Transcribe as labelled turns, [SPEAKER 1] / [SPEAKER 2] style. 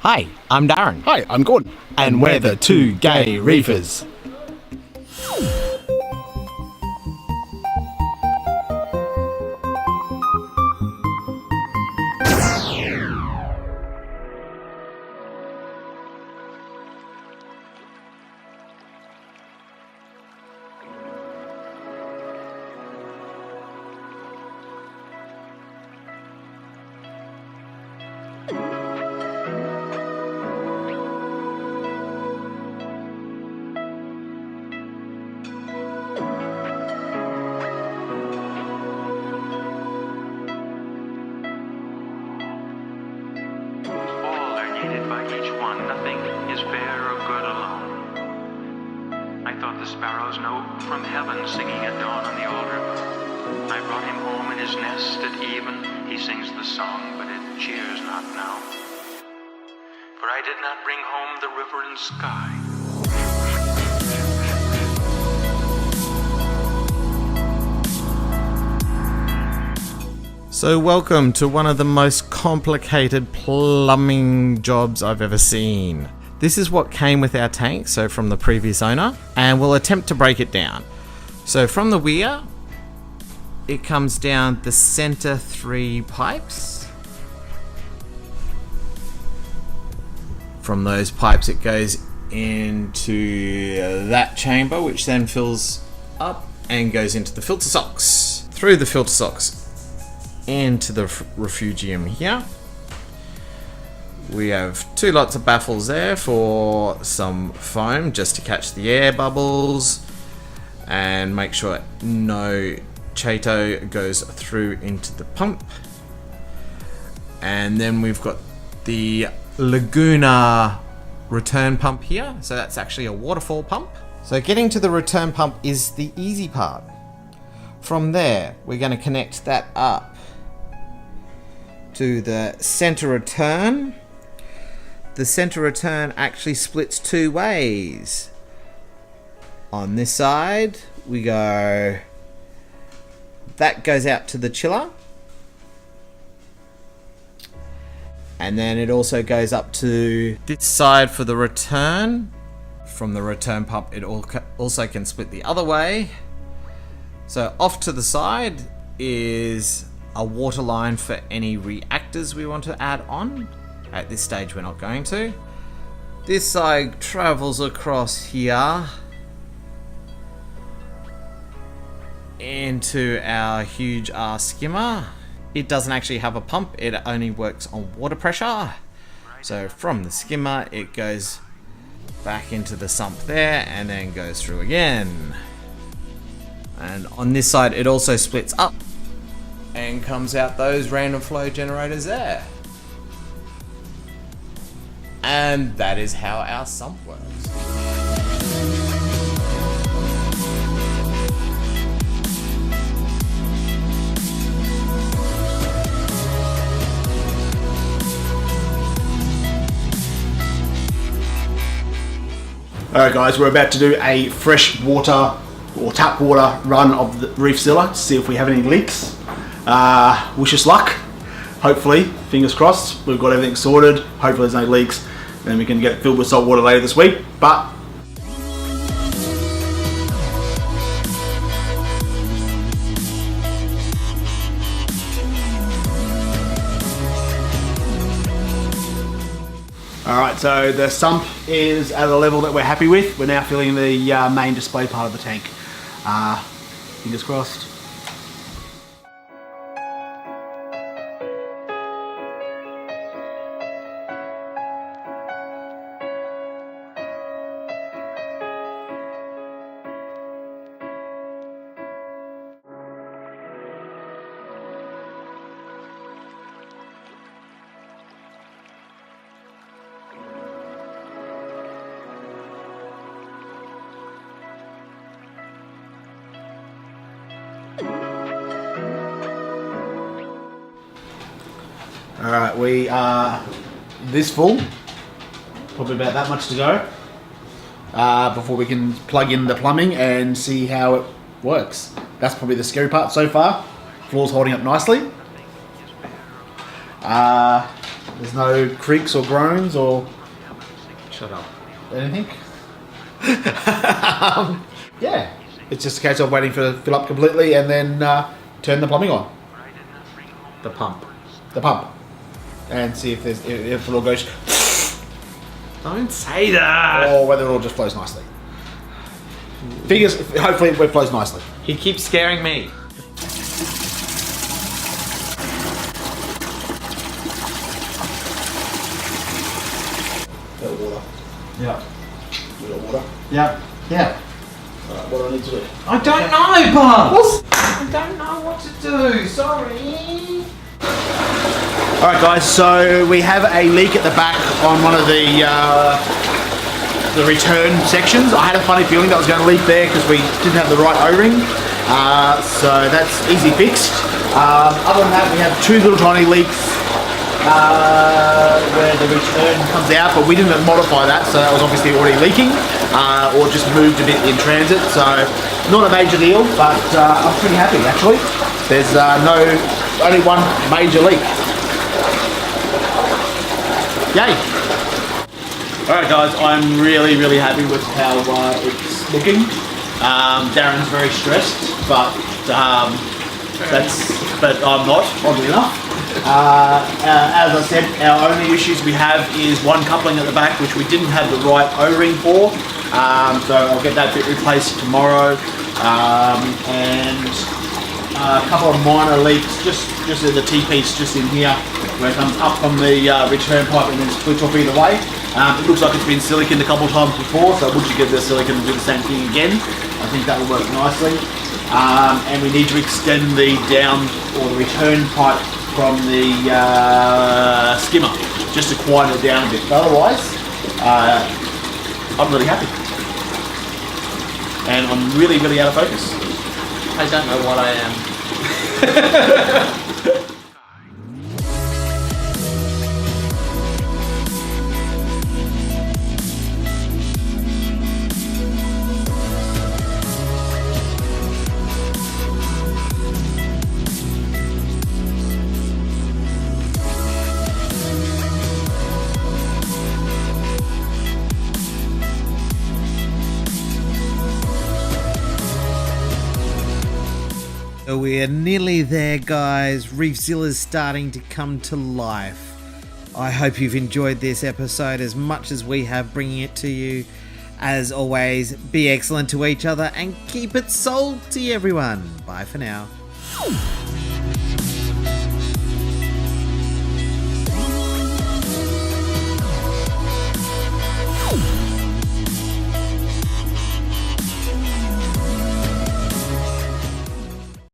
[SPEAKER 1] Hi, I'm Darren.
[SPEAKER 2] Hi, I'm Gordon.
[SPEAKER 1] And we're the two Gay Reefers.
[SPEAKER 3] By each one, nothing is fair or good alone. I thought the sparrows note from heaven singing at dawn on the old river. I brought him home in his nest at even. He sings the song, but it cheers not now. For I did not bring home the river and sky.
[SPEAKER 1] So welcome to one of the most complicated plumbing jobs I've ever seen. This is what came with our tank, so from the previous owner, and we'll attempt to break it down. So from the weir, it comes down the center 3 pipes. From those pipes it goes into that chamber, which then fills up and goes into the filter socks. Through the filter socks into the refugium here. We have 2 lots of baffles there for some foam just to catch the air bubbles and make sure no chato goes through into the pump. And then we've got the Laguna return pump here, so that's actually a waterfall pump. So getting to the return pump is the easy part. From there we're going to connect that up to the center return. The center return actually splits 2 ways. On this side we go, that goes out to the chiller, and then it also goes up to this side for the return. From the return pump it also can split the other way. So off to the side is a water line for any reactors we want to add on. At this stage we're not going to. This side travels across here into our huge skimmer. It doesn't actually have a pump, it only works on water pressure. So from the skimmer it goes back into the sump there and then goes through again. And on this side it also splits up and comes out those random flow generators there. And that is how our sump works.
[SPEAKER 2] Alright guys, we're about to do a fresh water or tap water run of the Reefzilla to see if we have any leaks. Wish us luck. Hopefully, fingers crossed, we've got everything sorted. Hopefully there's no leaks, and we can get it filled with salt water later this week. But alright, so the sump is at a level that we're happy with. We're now filling the main display part of the tank. Fingers crossed. Alright, we are this full, probably about that much to go, before we can plug in the plumbing and see how it works. That's probably the scary part so far. Floor's holding up nicely. There's no creaks or groans or...
[SPEAKER 1] Shut up.
[SPEAKER 2] anything. Yeah, it's just a case of waiting for it to fill up completely and then turn the plumbing on.
[SPEAKER 1] The pump.
[SPEAKER 2] The pump. And see if there's if it all goes...
[SPEAKER 1] Don't say that!
[SPEAKER 2] or whether it all just flows nicely. Figures, hopefully it flows nicely.
[SPEAKER 1] He keeps scaring me.
[SPEAKER 2] Bit of water.
[SPEAKER 1] Yeah.
[SPEAKER 2] Bit of water.
[SPEAKER 1] Yeah. Yeah.
[SPEAKER 2] Alright, what do I need to do?
[SPEAKER 1] I don't know, Bubs! I don't know what to do, sorry.
[SPEAKER 2] Alright guys, so we have a leak at the back on one of the return sections. I had a funny feeling that was going to leak there because we didn't have the right O-ring. So that's easy fixed. Other than that, we have two little tiny leaks where the return comes out, but we didn't modify that, so that was obviously already leaking or just moved a bit in transit. So not a major deal, but I'm pretty happy actually. There's only one major leak. Yay! Alright guys, I'm really happy with how it's looking. Darren's very stressed, but I'm not, oddly enough. As I said, our only issues we have is one coupling at the back, which we didn't have the right O-ring for. So I'll get that bit replaced tomorrow. And a couple of minor leaks, just in the T-piece just in here, where it comes up from the return pipe and then splits off either way. It looks like it's been siliconed a couple of times before, so once you get the silicone and do the same thing again, I think that will work nicely. And we need to extend the down or the return pipe from the skimmer, just to quieten it down a bit. But otherwise, I'm really happy. And I'm really out of focus.
[SPEAKER 1] I don't know what I am.
[SPEAKER 4] We're nearly there, guys. Reefzilla's starting to come to life. I hope you've enjoyed this episode as much as we have bringing it to you. As always, be excellent to each other and keep it salty, everyone. Bye for now.